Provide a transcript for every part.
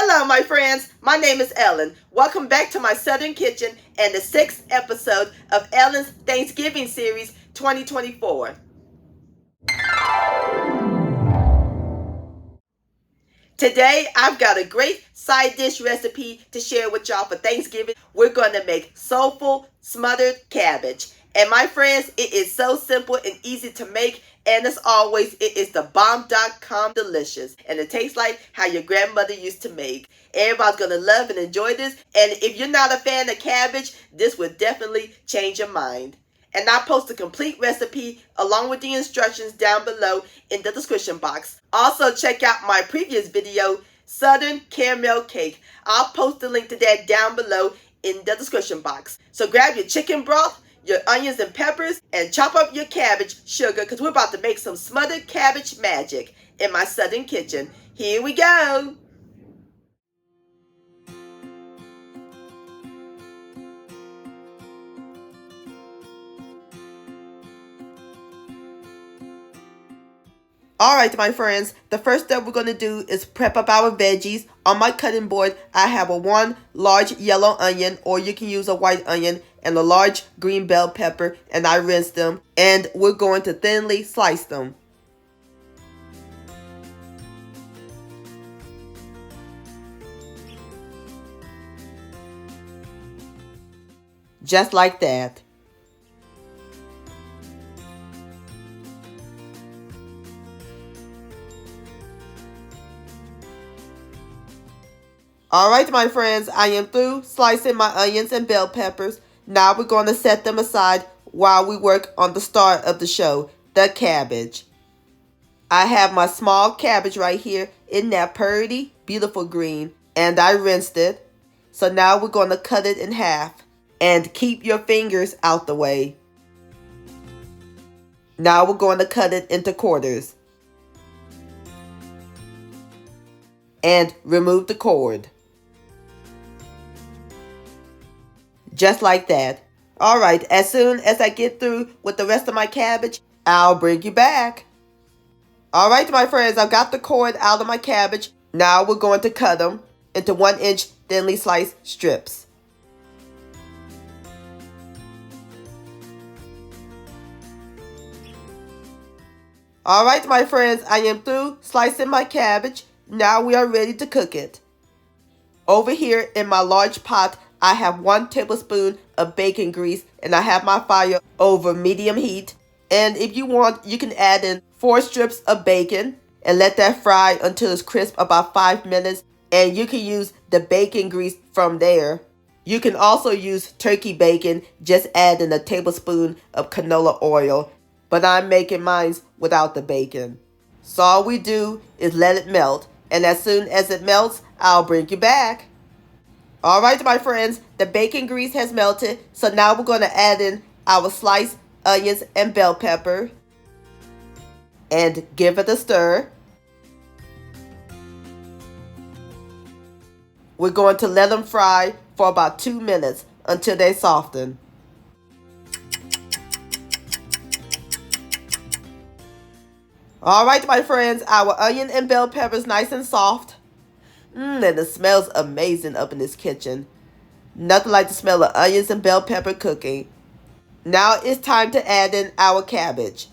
Hello, my friends. My name is Ellen. Welcome back to my Southern Kitchen and the 6th episode of Ellen's Thanksgiving Series 2024. Today, I've got a great side dish recipe to share with y'all for Thanksgiving. We're going to make soulful smothered cabbage. And my friends, it is so simple and easy to make. And as always, it is the bomb.com delicious. And it tastes like how your grandmother used to make. Everybody's going to love and enjoy this. And if you're not a fan of cabbage, this will definitely change your mind. And I'll post a complete recipe along with the instructions down below in the description box. Also, check out my previous video, Southern Caramel Cake. I'll post the link to that down below in the description box. So grab your chicken broth, your onions and peppers, and chop up your cabbage sugar because we're about to make some smothered cabbage magic in my Southern kitchen. Here we go. Alright, my friends, the first step we're going to do is prep up our veggies. On my cutting board, I have one large yellow onion, or you can use a white onion, and a large green bell pepper, and I rinse them, and we're going to thinly slice them. Just like that. Alright, my friends, I am through slicing my onions and bell peppers. Now we're going to set them aside while we work on the start of the show, the cabbage. I have my small cabbage right here in that pretty, beautiful green, and I rinsed it. So now we're going to cut it in half, and keep your fingers out the way. Now we're going to cut it into quarters, and remove the cord. Just like that. Alright, as soon as I get through with the rest of my cabbage, I'll bring you back. Alright, my friends, I've got the cord out of my cabbage. Now we're going to cut them into 1-inch thinly sliced strips. Alright, my friends, I am through slicing my cabbage. Now we are ready to cook it. Over here in my large pot, I have 1 tablespoon of bacon grease, and I have my fire over medium heat. And if you want, you can add in 4 strips of bacon and let that fry until it's crisp, about 5 minutes. And you can use the bacon grease from there. You can also use turkey bacon, just add in a tablespoon of canola oil. But I'm making mine without the bacon. So all we do is let it melt. And as soon as it melts, I'll bring you back. Alright, my friends, the bacon grease has melted, so now we're going to add in our sliced onions and bell pepper and give it a stir. We're going to let them fry for about 2 minutes until they soften. Alright, my friends, our onion and bell pepper is nice and soft. And it smells amazing up in this kitchen. Nothing like the smell of onions and bell pepper cooking. Now it's time to add in our cabbage.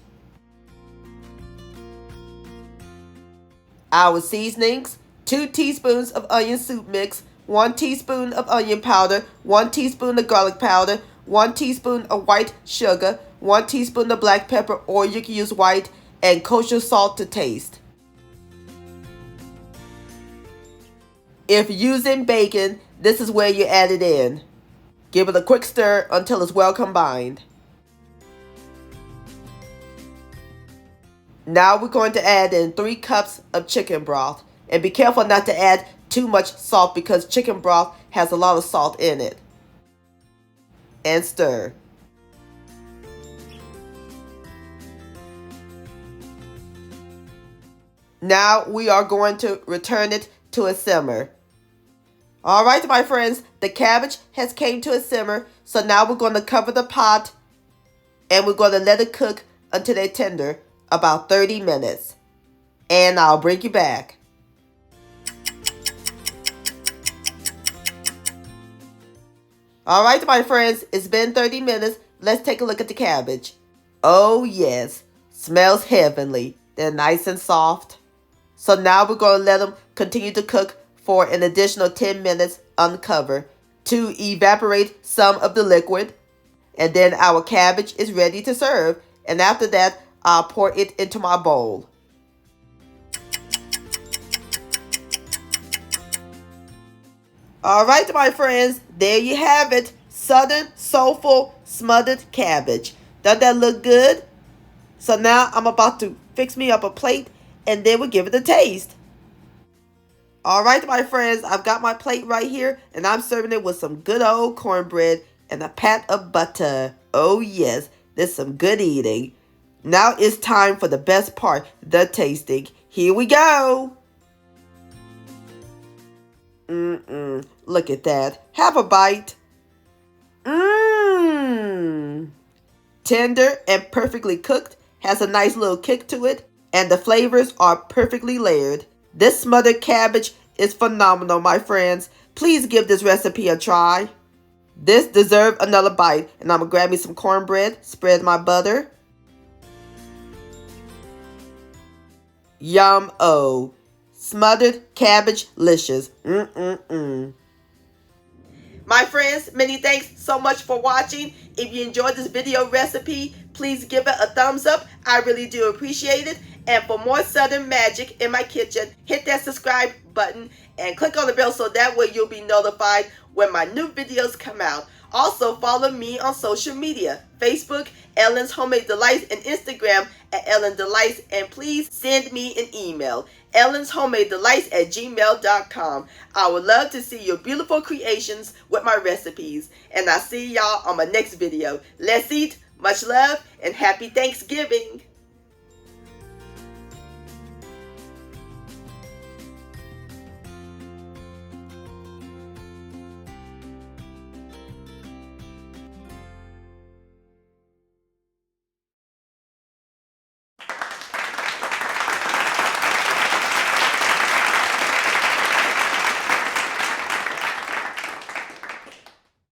Our seasonings: 2 teaspoons of onion soup mix, 1 teaspoon of onion powder, 1 teaspoon of garlic powder, 1 teaspoon of white sugar, 1 teaspoon of black pepper, or you can use white, and kosher salt to taste. If using bacon, this is where you add it in. Give it a quick stir until it's well combined. Now we're going to add in 3 cups of chicken broth. And be careful not to add too much salt because chicken broth has a lot of salt in it. And stir. Now we are going to return it to a simmer. Alright, my friends, the cabbage has came to a simmer, so now we're going to cover the pot and we're going to let it cook until they're tender, about 30 minutes. And I'll bring you back. Alright, my friends, it's been 30 minutes. Let's take a look at the cabbage. Oh yes, smells heavenly. They're nice and soft. So now we're going to let them continue to cook for an additional 10 minutes uncover to evaporate some of the liquid. And then our cabbage is ready to serve. And after that, I'll pour it into my bowl. Alright, my friends, there you have it. Southern-Soulful Smothered Cabbage. Doesn't that look good? So now I'm about to fix me up a plate and then we'll give it a taste. Alright, my friends, I've got my plate right here and I'm serving it with some good old cornbread and a pat of butter. Oh yes, there's some good eating. Now it's time for the best part, the tasting. Here we go. Look at that. Have a bite. Tender and perfectly cooked. Has a nice little kick to it. And the flavors are perfectly layered. This smothered cabbage is phenomenal, my friends. Please give this recipe a try. This deserves another bite. And I'm going to grab me some cornbread. Spread my butter. Yum-o. Smothered cabbage-licious. My friends, many thanks so much for watching. If you enjoyed this video recipe, please give it a thumbs up. I really do appreciate it. And for more Southern magic in my kitchen, hit that subscribe button and click on the bell so that way you'll be notified when my new videos come out. Also, follow me on social media, Facebook, Ellen's Homemade Delights, and Instagram at Ellen Delights. And please send me an email, ellenshomemadedelights@gmail.com. I would love to see your beautiful creations with my recipes. And I'll see y'all on my next video. Let's eat, much love, and happy Thanksgiving.